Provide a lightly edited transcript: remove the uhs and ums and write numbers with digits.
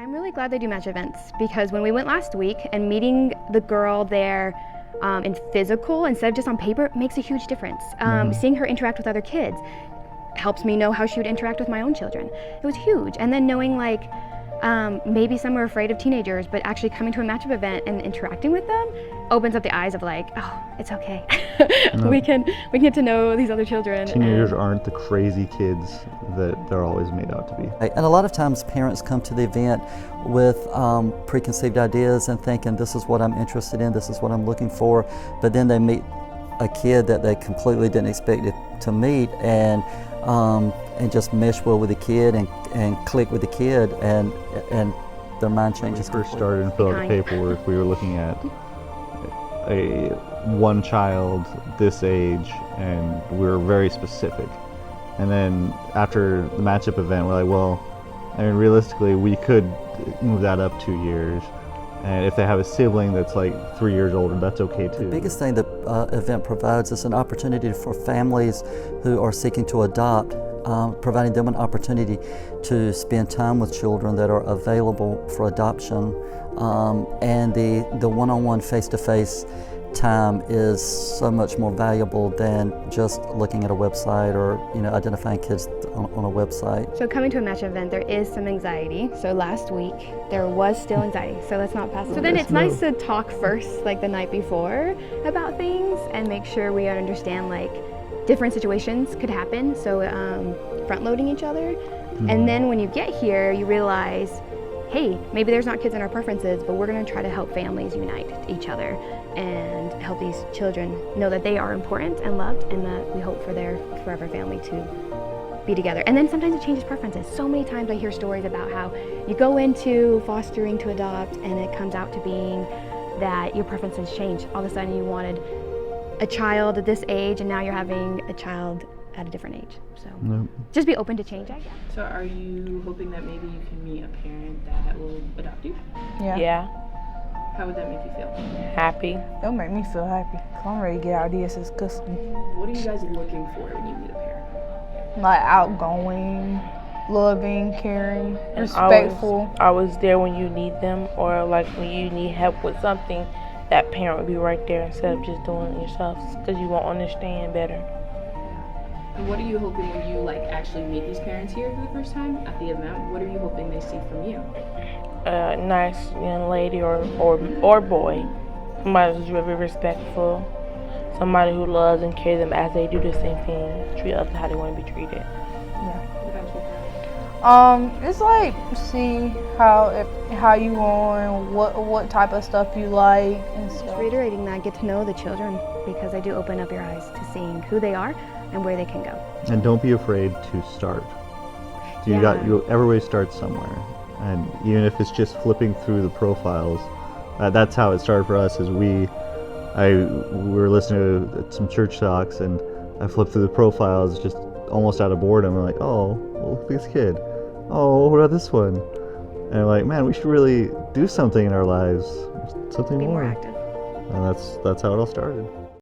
I'm really glad they do match events because when we went last week and meeting the girl there in physical instead of just on paper makes a huge difference. Seeing her interact with other kids helps me know how she would interact with my own children. It was huge. And then knowing like maybe some were afraid of teenagers, but actually coming to a matchup event and interacting with them opens up the eyes of like, oh, it's okay. we can get to know these other children. Teenagers aren't the crazy kids that they're always made out to be. And a lot of times parents come to the event with preconceived ideas and thinking this is what I'm interested in, this is what I'm looking for, but then they meet a kid that they completely didn't expect to meet and just mesh well with the kid and click with the kid and their mind changes. When we first started and filled out the paperwork, we were looking at one child this age, and we were very specific. And then after the matchup event, we're like, well, I mean, realistically, we could move that up 2 years. And if they have a sibling that's like 3 years older, that's okay too. The biggest thing the event provides is an opportunity for families who are seeking to adopt, providing them an opportunity to spend time with children that are available for adoption. And the one-on-one, face-to-face time is so much more valuable than just looking at a website or identifying kids on a website. So coming to a match event, there is some anxiety. So last week there was still anxiety, so let's not pass it. So then it's nice to talk first, like the night before, about things and make sure we understand like different situations could happen. So front-loading each other. And then when you get here, you realize, hey, maybe there's not kids in our preferences, but we're going to try to help families unite each other and help these children know that they are important and loved and that we hope for their forever family to be together. And then sometimes it changes preferences. So many times I hear stories about how you go into fostering to adopt and it comes out to being that your preferences change. All of a sudden you wanted a child at this age and now you're having a child at a different age. So just be open to change, I guess. So are you hoping that maybe you can meet a parent that will adopt you? Yeah. How would that make you feel? Happy. It'll make me feel happy. I'm ready to get out of DSS custody. What are you guys looking for when you meet a parent? Like outgoing, loving, caring, respectful. Always there when you need them, or like when you need help with something, that parent would be right there instead of just doing it yourself, because you won't understand better. And what are you hoping when you actually meet these parents here for the first time at the event? What are you hoping they see from you? A nice young lady or boy, somebody who's very respectful, somebody who loves and cares them as they do the same thing, treat others how they want to be treated. Yeah. What about you? It's like see how you on, what type of stuff you like and stuff. Just reiterating that, get to know the children because they do open up your eyes to seeing who they are and where they can go. And don't be afraid to start. Everybody starts somewhere, and even if it's just flipping through the profiles, that's how it started for us. We were listening to some church talks, and I flipped through the profiles just almost out of boredom. I'm like, oh, well, look at this kid. Oh, what about this one? And I'm like, man, we should really do something in our lives, something Be more more. active. And that's how it all started.